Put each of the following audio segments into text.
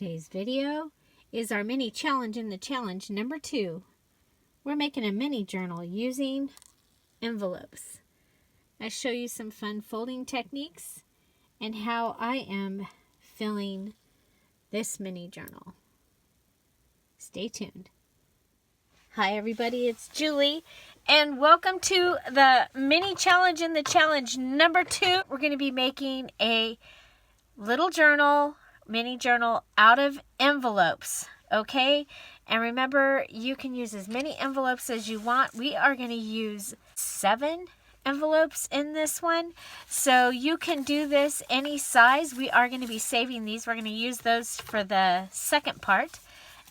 Today's video is our mini challenge in the challenge number 2. We're making a mini journal using envelopes. I show you some fun folding techniques and how I am filling this mini journal. Stay tuned. Hi everybody, it's Julie and welcome to the mini challenge in the challenge number 2. We're going to be making a little journal, mini journal out of envelopes, okay? And remember, you can use as many envelopes as you want. We are going to use 7 envelopes in this one, so you can do this any size. We are going to be saving these. We're going to use those for the second part.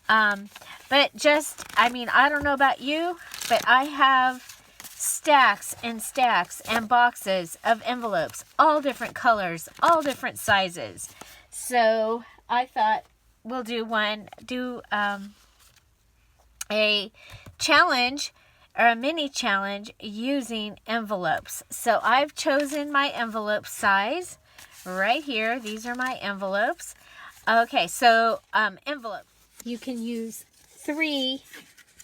But just, I don't know about you, but I have stacks and stacks and boxes of envelopes, all different colors, all different sizes. So I thought we'll do a challenge or a mini challenge using envelopes. So I've chosen my envelope size right here. These are my envelopes. Okay, so envelope. You can use 3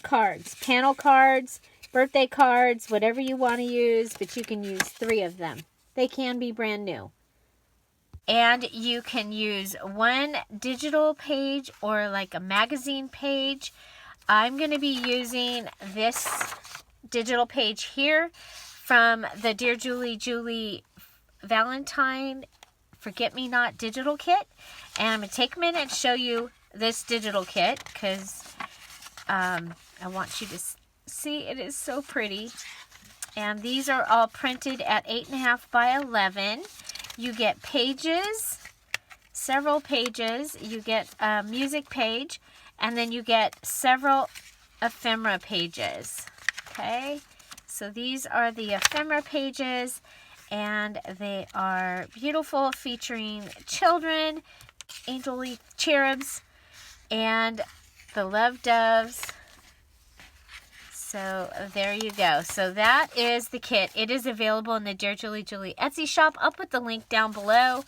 cards, panel cards, birthday cards, whatever you want to use, but you can use 3 of them. They can be brand new. And you can use 1 digital page or like a magazine page. I'm going to be using this digital page here from the Dear Julie Valentine Forget Me Not digital kit. And I'm going to take a minute and show you this digital kit because I want you to see it is so pretty. And these are all printed at 8.5 by 11. You get pages, several pages. You get a music page, and then you get several ephemera pages. Okay, so these are the ephemera pages, and they are beautiful, featuring children, angel cherubs, and the love doves. So there you go. So that is the kit. It is available in the Dear Julie Etsy shop. I'll put the link down below,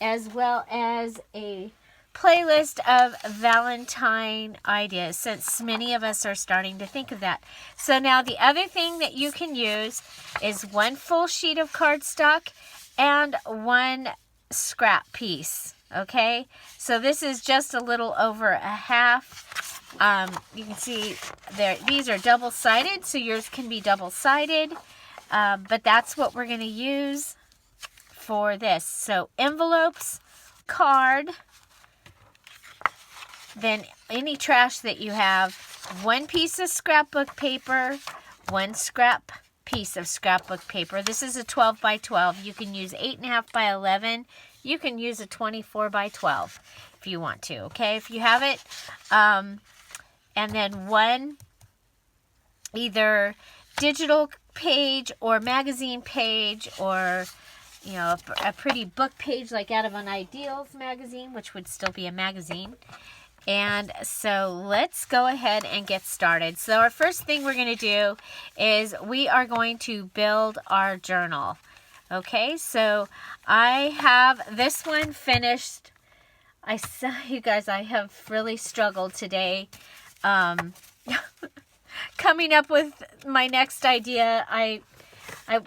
as well as a playlist of Valentine ideas, since many of us are starting to think of that. So now the other thing that you can use is 1 full sheet of cardstock and 1 scrap piece. Okay, so this is just a little over a half. You can see there, these are double-sided, so yours can be double-sided, but that's what we're going to use for this. So envelopes, card, then any trash that you have, 1 piece of scrapbook paper, 1 scrap piece of scrapbook paper. This is a 12 by 12. You can use 8.5 by 11. You can use a 24 by 12 if you want to, okay, if you have it. And then 1 either digital page or magazine page, or, you know, a pretty book page like out of an Ideals magazine, which would still be a magazine. And so let's go ahead and get started. So our first thing we're going to do is we are going to build our journal. Okay, so I have this one finished. I saw you guys, I have really struggled today coming up with my next idea. I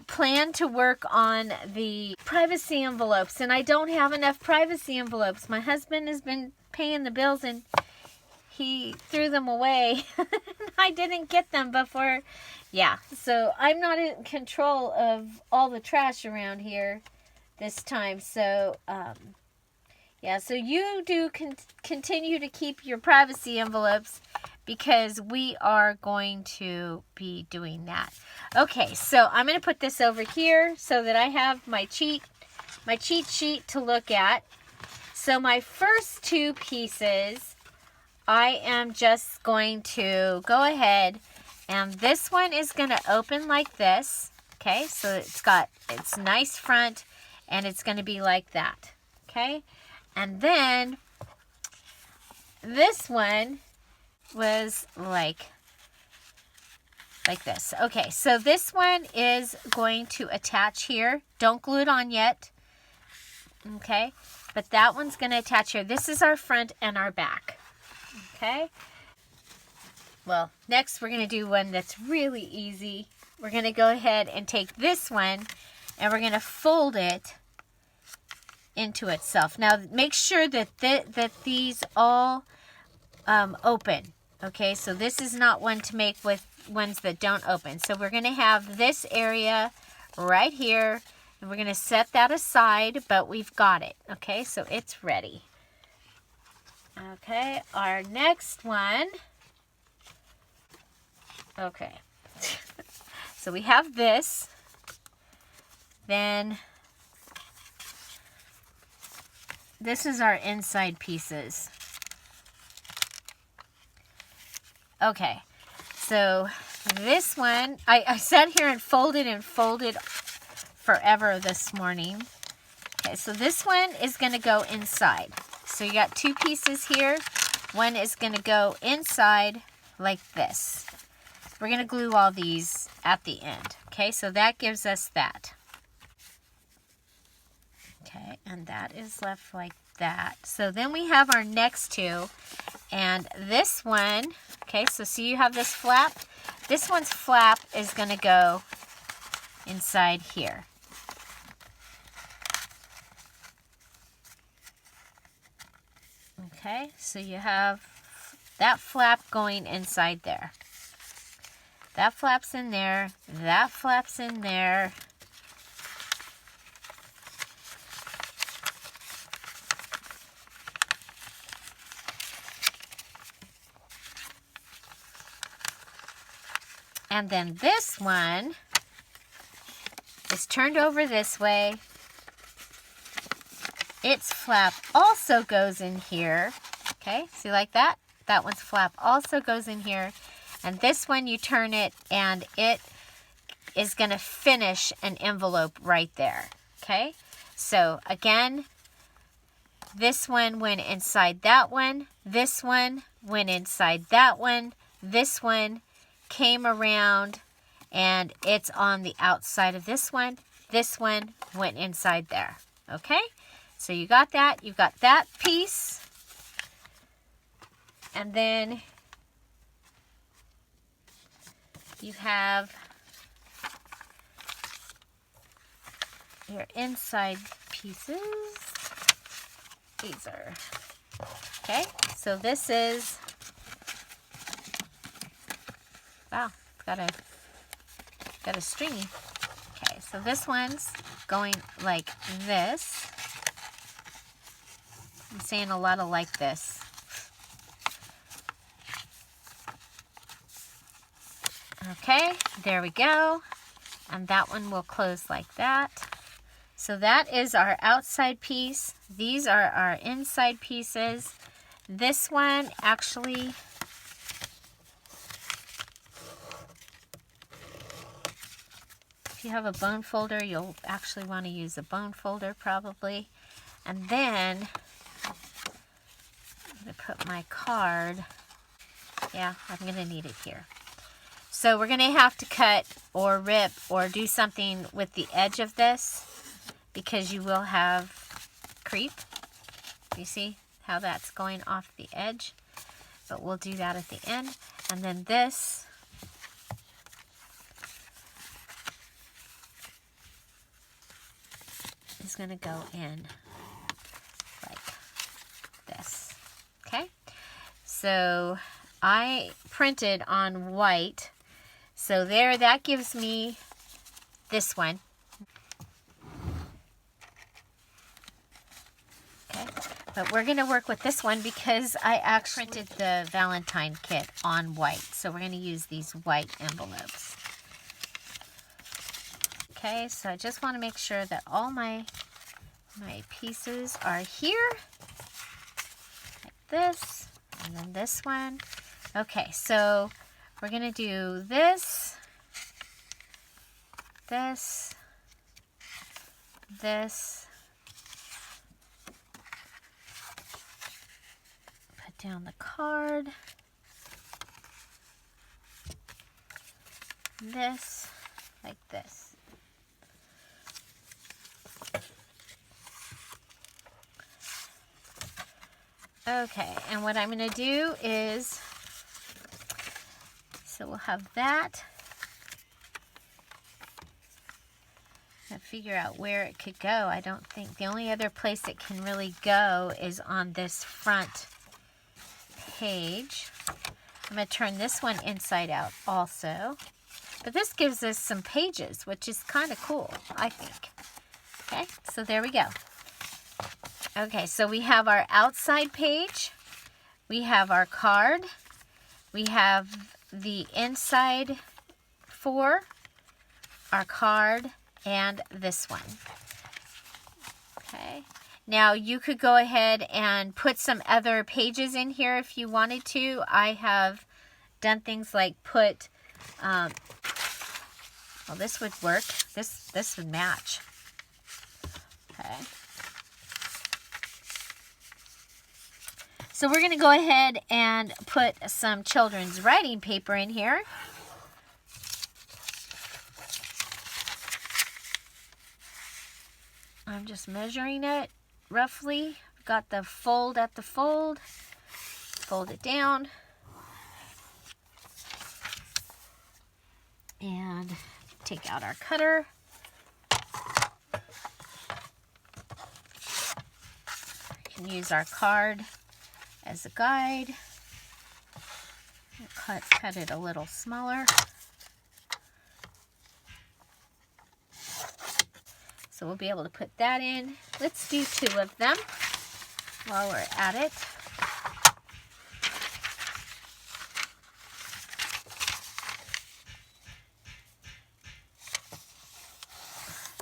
plan to work on the privacy envelopes, and I don't have enough privacy envelopes. My husband has been paying the bills and he threw them away. I didn't get them before. Yeah, so I'm not in control of all the trash around here this time. So, yeah, so you do continue to keep your privacy envelopes because we are going to be doing that. Okay, so I'm going to put this over here so that I have my cheat sheet to look at. So my first 2 pieces, I am just going to go ahead, and this one is going to open like this. Okay, so it's nice front, and it's going to be like that. Okay, and then this one was like this. Okay, so this one is going to attach here. Don't glue it on yet. Okay, but that one's going to attach here. This is our front and our back. Okay. Well, next we're going to do one that's really easy. We're going to go ahead and take this one and we're going to fold it into itself. Now make sure that that these all open. Okay, so this is not one to make with ones that don't open. So we're going to have this area right here and we're going to set that aside, but we've got it. Okay, so it's ready. Okay, our next one. Okay, so we have this, then this is our inside pieces. Okay, so this one, I sat here and folded forever this morning. Okay, so this one is going to go inside. So you got two pieces here. One is going to go inside like this. We're going to glue all these at the end. Okay, so that gives us that. Okay, and that is left like that. So then we have our next two. And this one, okay, so see you have this flap. This one's flap is going to go inside here. Okay, so you have that flap going inside there. That flap's in there. That flap's in there. And then this one is turned over this way. Its flap also goes in here. Okay, see like that? That one's flap also goes in here. And this one you turn it and it is going to finish an envelope right there. Okay, so again, this one went inside that one. This one went inside that one. This one came around and it's on the outside of this one. This one went inside there. Okay, so you got that. You've got that piece. And then you have your inside pieces. These are, okay, so this is, wow, got a stringy. Okay, so this one's going like this. I'm saying a lot of like this. Okay, there we go. And that one will close like that. So that is our outside piece. These are our inside pieces. This one actually, if you have a bone folder, you'll actually want to use a bone folder probably. And then I'm going to put my card. Yeah, I'm going to need it here. So we're going to have to cut or rip or do something with the edge of this because you will have creep. You see how that's going off the edge? But we'll do that at the end. And then this is going to go in like this. Okay? So I printed on white. So there, that gives me this one. Okay, but we're going to work with this one because I actually printed the Valentine kit on white. So we're going to use these white envelopes. Okay, so I just want to make sure that all my pieces are here. Like this, and then this one. Okay, so we're going to do this, this, this. Put down the card. This, like this. Okay, and what I'm going to do is, so we'll have that. Figure out where it could go. I don't think the only other place it can really go is on this front page. I'm going to turn this one inside out also. But this gives us some pages, which is kind of cool, I think. Okay, so there we go. Okay, so we have our outside page. We have our card. We have the inside for our card and this one. Okay. Now you could go ahead and put some other pages in here if you wanted to. I have done things like put, well, this would work. This would match. Okay. So we're going to go ahead and put some children's writing paper in here. I'm just measuring it roughly. Got the fold at the fold. Fold it down. And take out our cutter. You can use our card as a guide. Cut it a little smaller. So we'll be able to put that in. Let's do 2 of them while we're at it.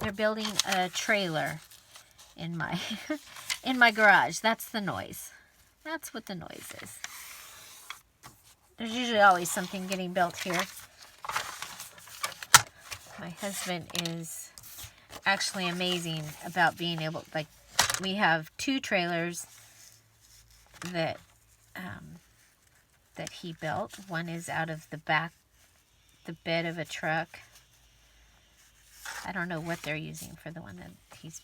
They're building a trailer in my in my garage. That's the noise. That's what the noise is. There's usually always something getting built here. My husband is actually amazing about being able, like, we have 2 trailers that that he built. One is out of the bed of a truck. I don't know what they're using for the one that he's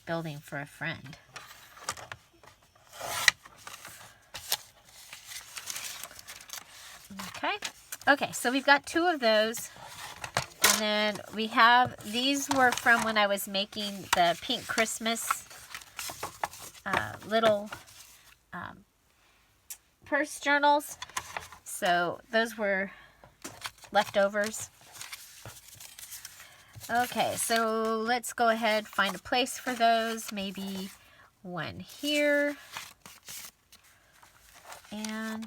building for a friend. Okay, so we've got 2 of those. And then we have, these were from when I was making the pink Christmas little purse journals. So those were leftovers. Okay, so let's go ahead, find a place for those. Maybe one here. And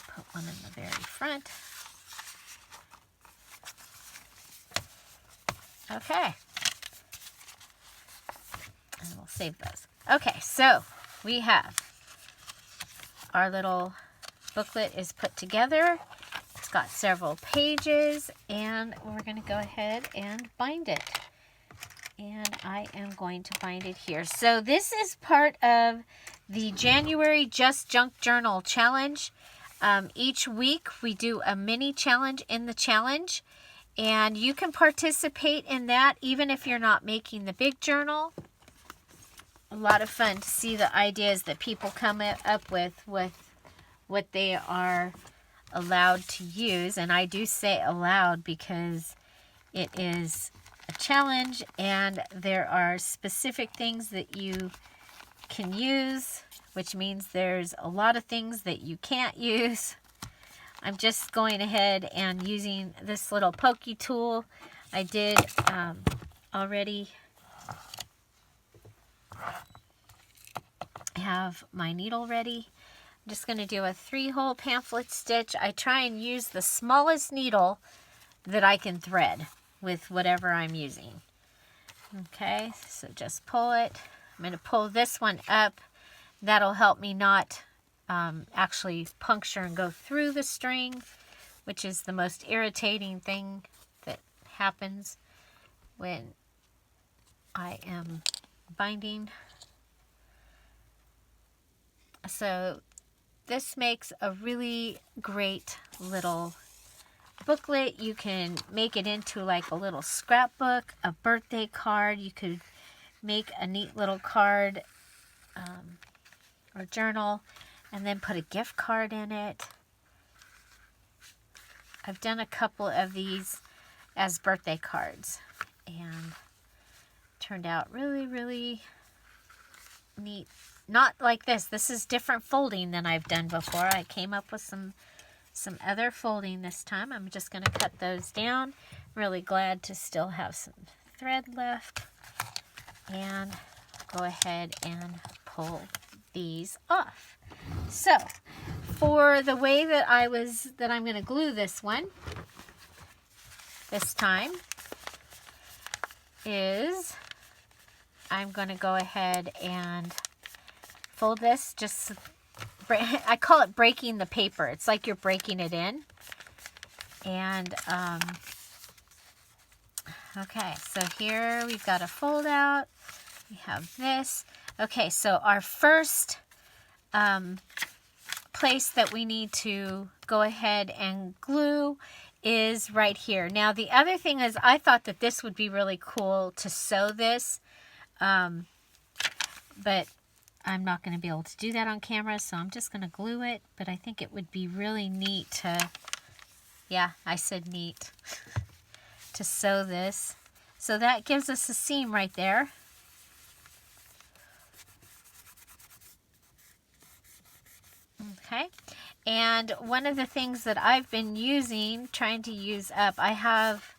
put one in the very front. Okay. And we'll save those. Okay, so we have our little booklet is put together. It's got several pages, and we're going to go ahead and bind it. And I am going to bind it here. So this is part of the January Just Junk Journal Challenge. Each week we do a mini challenge in the challenge, and you can participate in that even if you're not making the big journal. A lot of fun to see the ideas that people come up with what they are allowed to use. And I do say allowed because it is a challenge and there are specific things that you can use, which means there's a lot of things that you can't use. I'm just going ahead and using this little pokey tool. I did already have my needle ready. I'm just going to do a 3-hole pamphlet stitch. I try and use the smallest needle that I can thread with whatever I'm using. Okay, so just pull it. I'm going to pull this one up. That'll help me not actually puncture and go through the string, which is the most irritating thing that happens when I am binding. So this makes a really great little booklet. You can make it into like a little scrapbook, a birthday card. You could make a neat little card or journal and then put a gift card in it. I've done a couple of these as birthday cards and turned out really, really neat. Not like this. This is different folding than I've done before. I came up with some other folding this time. I'm just going to cut those down. Really glad to still have some thread left. And go ahead and pull these off. So, for the way that I'm going to glue this one this time is I'm going to go ahead and fold this. I call it breaking the paper. It's like you're breaking it in. And, okay, so here we've got a fold out. We have this. Okay, so our first place that we need to go ahead and glue is right here. Now, the other thing is I thought that this would be really cool to sew this, but I'm not going to be able to do that on camera, so I'm just going to glue it. But I think it would be really neat to, yeah, I said neat, to sew this. So that gives us a seam right there. Okay, and one of the things that I've been using, trying to use up, I have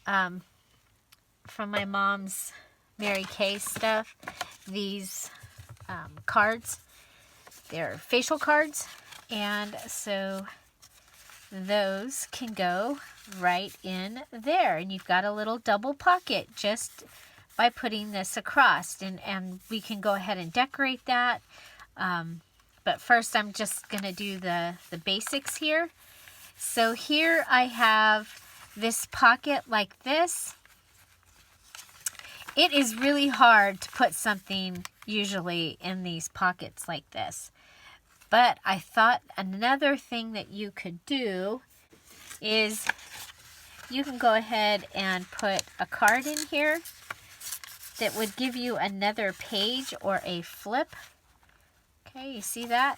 from my mom's Mary Kay stuff, these cards. They're facial cards, and so those can go right in there, and you've got a little double pocket just by putting this across, and we can go ahead and decorate that. But first I'm just going to do the basics here. So here I have this pocket like this. It is really hard to put something usually in these pockets like this. But I thought another thing that you could do is you can go ahead and put a card in here that would give you another page or a flip. Okay, you see that?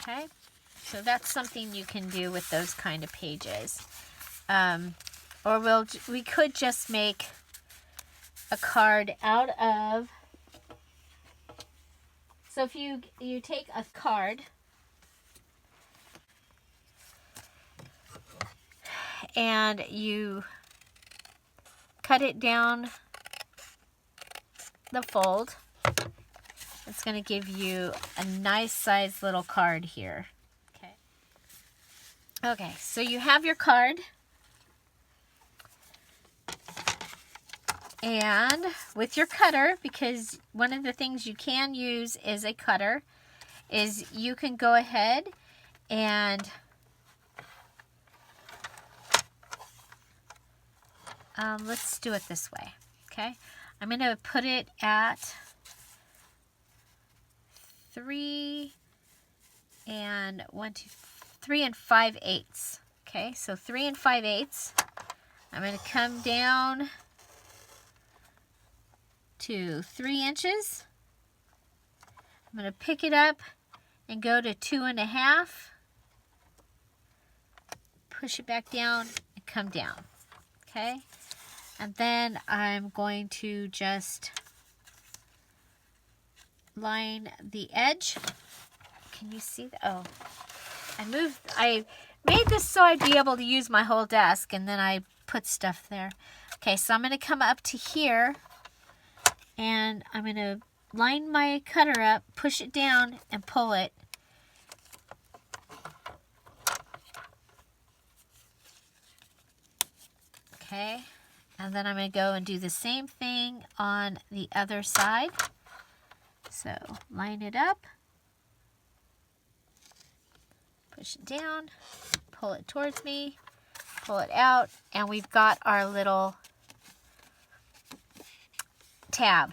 Okay, so that's something you can do with those kind of pages. Or we could just make a card out of, so if you take a card and you cut it down the fold, it's going to give you a nice size little card here. Okay, so you have your card, and with your cutter, because one of the things you can use is a cutter, is you can go ahead and let's do it this way. Okay, I'm going to put it at 3 and 5/8. Okay, so 3 and 5/8. I'm going to come down to 3 inches. I'm going to pick it up and go to 2.5. Push it back down and come down. Okay, and then I'm going to just line the edge. Can you see that? Oh, I made this so I'd be able to use my whole desk, and then I put stuff there. Okay, so I'm going to come up to here, and I'm going to line my cutter up, push it down, and pull it. Okay, and then I'm going to go and do the same thing on the other side. So line it up, push it down, pull it towards me, pull it out, and we've got our little tab.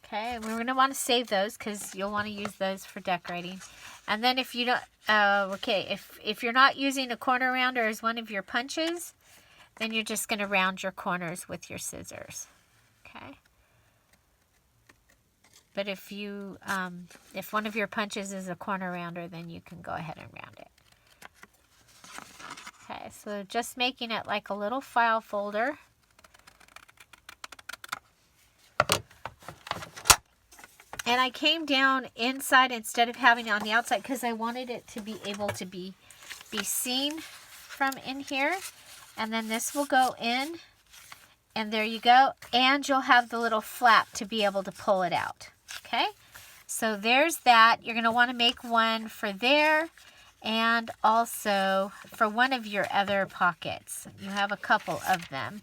Okay, and we're going to want to save those because you'll want to use those for decorating. And then if you don't, Okay, if you're not using a corner rounder as one of your punches, then you're just going to round your corners with your scissors. Okay. But if you, if one of your punches is a corner rounder, then you can go ahead and round it. Okay, so just making it like a little file folder. And I came down inside instead of having it on the outside because I wanted it to be able to be seen from in here. And then this will go in. And there you go. And you'll have the little flap to be able to pull it out. Okay? So there's that. You're going to want to make one for there and also for one of your other pockets. You have a couple of them.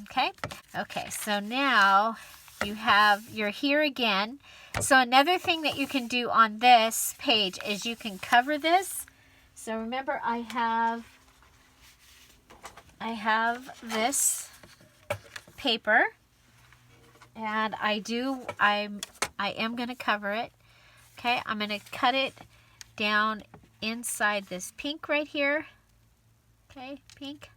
Okay? Okay, so now you're here again. So another thing that you can do on this page is you can cover this. So remember I this paper and I am going to cover it. Okay, I'm going to cut it down inside this pink right here. Okay, pink.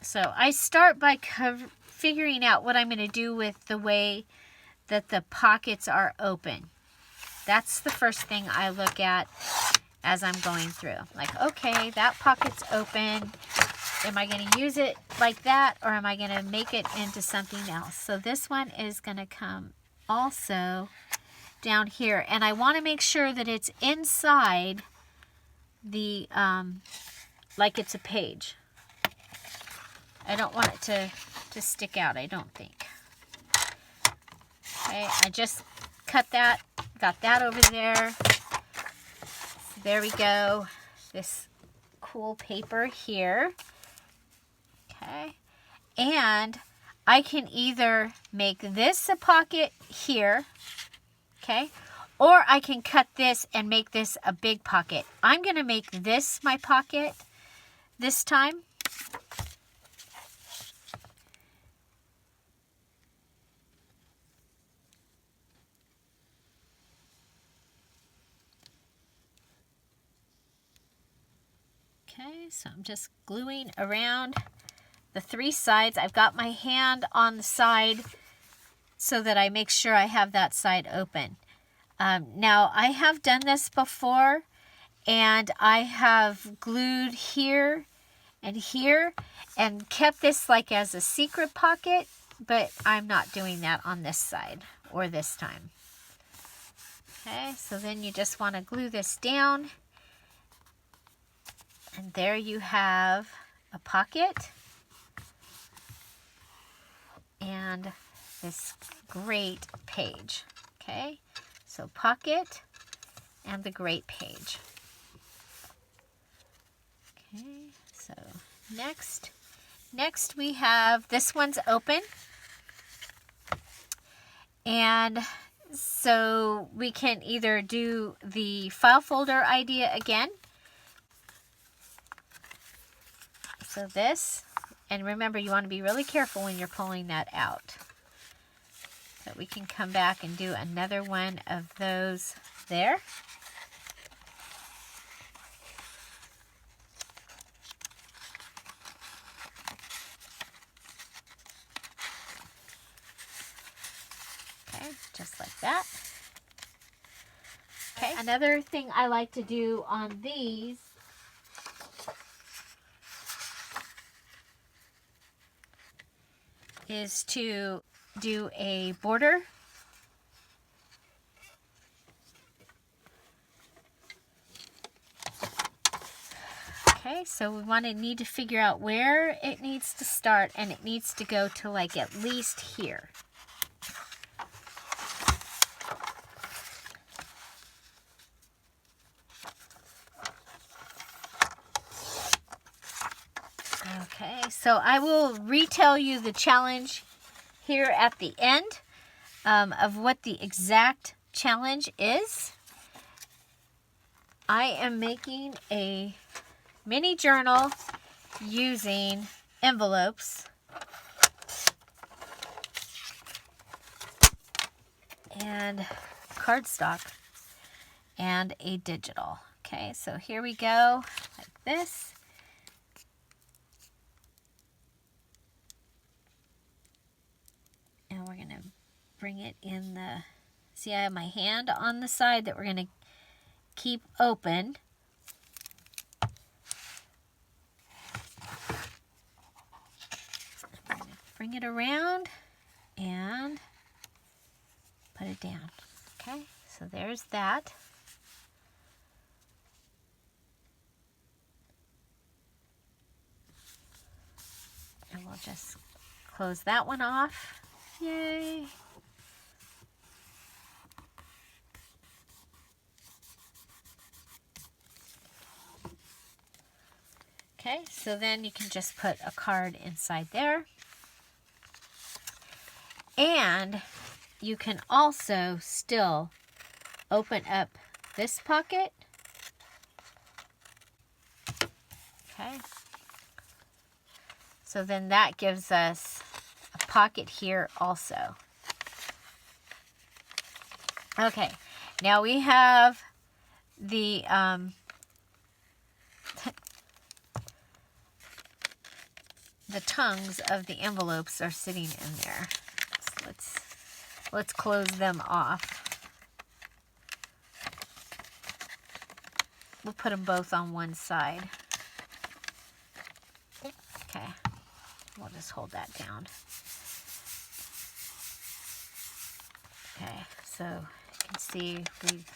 So I start by figuring out what I'm going to do with the way that the pockets are open. That's the first thing I look at as I'm going through. Like, okay, that pocket's open. Am I going to use it like that or am I going to make it into something else? So this one is going to come also down here. And I want to make sure that it's inside the, like it's a page. I don't want it to stick out, I don't think. Okay, I just cut that, got that over there. So there we go. This cool paper here. Okay, and I can either make this a pocket here, okay, or I can cut this and make this a big pocket. I'm going to make this my pocket this time. Okay, so I'm just gluing around the three sides. I've got my hand on the side so that I make sure I have that side open. Now, I have done this before, and I have glued here and kept this like as a secret pocket, but I'm not doing that on this side or this time. Okay, so then you just want to glue this down. And there you have a pocket and this great page. Okay, so pocket and the great page. Okay, so next we have, this one's open. And so we can either do the file folder idea again. So this, and remember you want to be really careful when you're pulling that out. So we can come back and do another one of those there. Okay, just like that. Okay, another thing I like to do on these is to do a border. Okay, so we need to figure out where it needs to start, and it needs to go to like at least here. Okay, so I will retell you the challenge here at the end of what the exact challenge is. I am making a mini journal using envelopes. And cardstock and a digital. Okay, so here we go, like this. And we're gonna bring it in the, see I have my hand on the side that we're gonna keep open. I'm gonna bring it around and put it down. Okay, so there's that. And we'll just close that one off. Yay! Okay, so then you can just put a card inside there. And you can also still open up this pocket. Okay. So then that gives us a pocket here also. Okay, now we have the the tongues of the envelopes are sitting in there. So let's close them off. We'll put them both on one side. Okay, we'll just hold that down. Okay, so you can see we've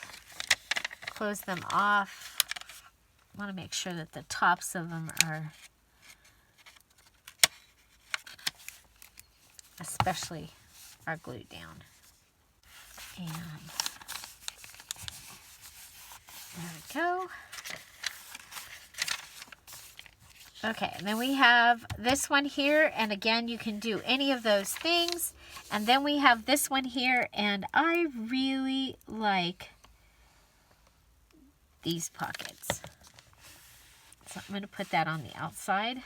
closed them off. I want to make sure that the tops of them are especially are glued down. And there we go. Okay, and then we have this one here, and again, you can do any of those things. And then we have this one here, and I really like these pockets. So I'm going to put that on the outside.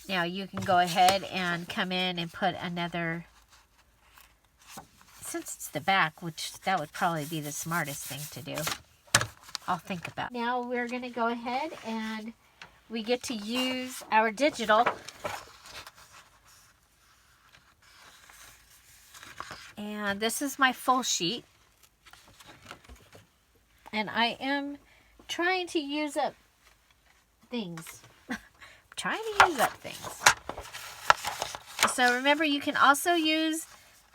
Now you can go ahead and come in and put another, since it's the back, which that would probably be the smartest thing to do. I'll think about it. Now we're going to go ahead and we get to use our digital. And this is my full sheet. And I am trying to use up things. Trying to use up things. So remember, you can also use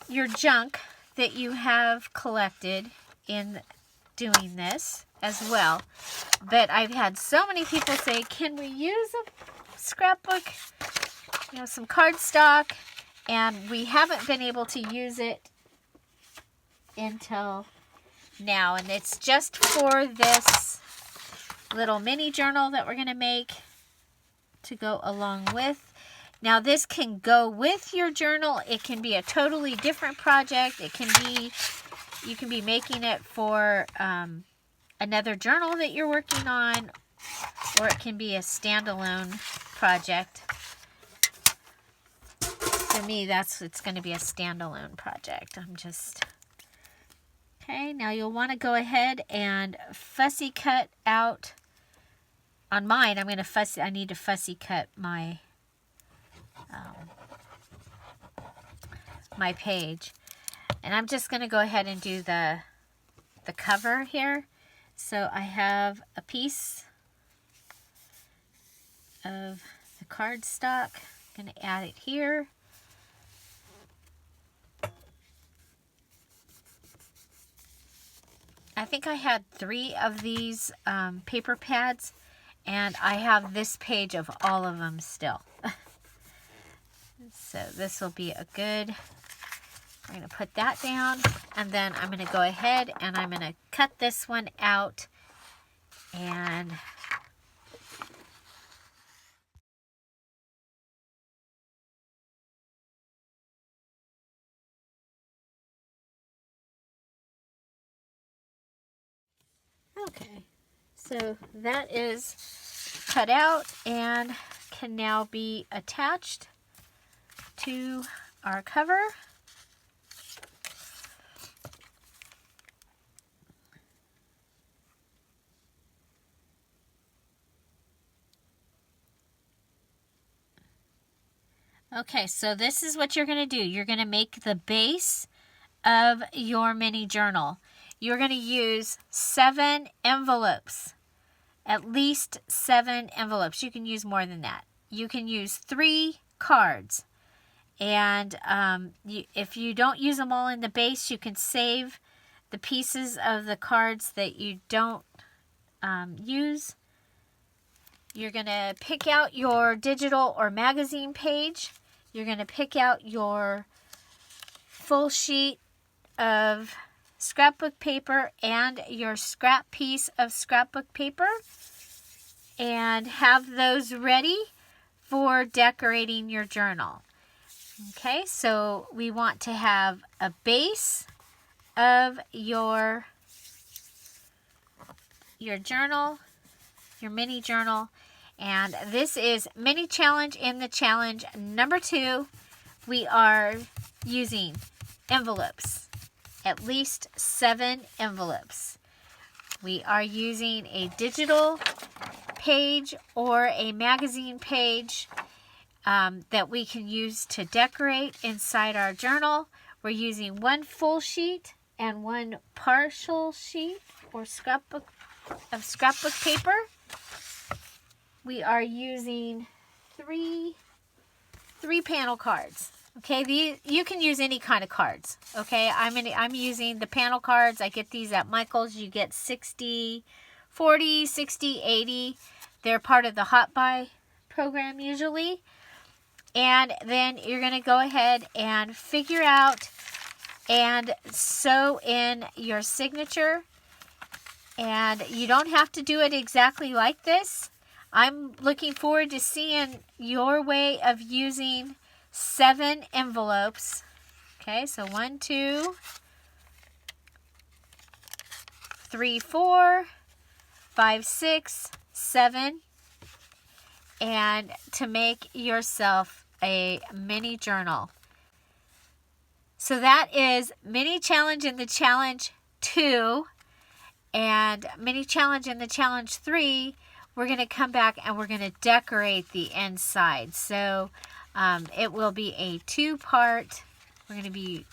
your junk that you have collected in doing this as well. But I've had so many people say, can we use a scrapbook? You know, some cardstock. And we haven't been able to use it until now. And it's just for this little mini journal that we're going to make to go along with. Now this can go with your journal. It can be a totally different project. It can be, you can be making it for another journal that you're working on, or it can be a standalone project. For me, it's going to be a standalone project. I'm just, okay, now you'll want to go ahead and fussy cut out. On mine, I need to fussy cut my my page. And I'm just going to go ahead and do the cover here. So I have a piece of the cardstock. I'm going to add it here. I think I had 3 of these paper pads, and I have this page of all of them still. So this will be a good, we're going to put that down, and then I'm going to go ahead and I'm going to cut this one out and okay, so that is cut out, and can now be attached to our cover. Okay, so this is what you're going to do. You're going to make the base of your mini journal. You're going to use 7 envelopes, at least 7 envelopes. You can use more than that. You can use 3 cards. And if you don't use them all in the base, you can save the pieces of the cards that you don't use. You're going to pick out your digital or magazine page. You're going to pick out your full sheet of scrapbook paper and your scrap piece of scrapbook paper, and have those ready for decorating your journal. Okay, so we want to have a base of your journal, your mini journal. And this is mini challenge in the challenge number 2. We are using envelopes, at least 7 envelopes. We are using a digital page or a magazine page that we can use to decorate inside our journal. We're using 1 full sheet and 1 partial sheet or scrapbook paper. We are using 3 panel cards. Okay, you can use any kind of cards. Okay, I'm using the panel cards. I get these at Michael's. You get 60, 40, 60, 80. They're part of the Hot Buy program usually. And then you're going to go ahead and figure out and sew in your signature. And you don't have to do it exactly like this. I'm looking forward to seeing your way of using 7 envelopes. Okay, so 1, 2, 3, 4, 5, 6, 7. And to make yourself a mini journal. So that is mini challenge in the challenge 2 and mini challenge in the challenge 3. We're going to come back and we're going to decorate the inside. So it will be a 2-part. We're going to be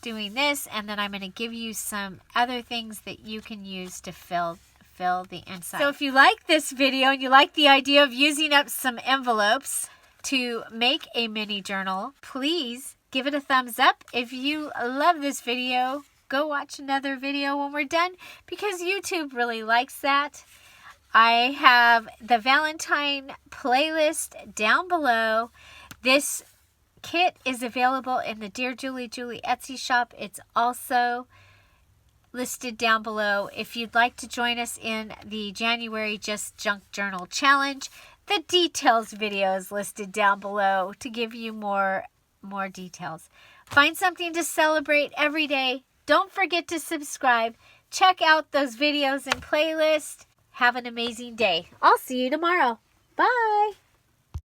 doing this, and then I'm going to give you some other things that you can use to fill the inside. So if you like this video and you like the idea of using up some envelopes to make a mini journal, please give it a thumbs up. If you love this video, go watch another video when we're done, because YouTube really likes that. I have the Valentine playlist down below. This kit is available in the Dear Julie Etsy shop. It's also listed down below. If you'd like to join us in the January Just Junk Journal Challenge, the details video is listed down below to give you more details. Find something to celebrate every day. Don't forget to subscribe. Check out those videos and playlists. Have an amazing day. I'll see you tomorrow. Bye.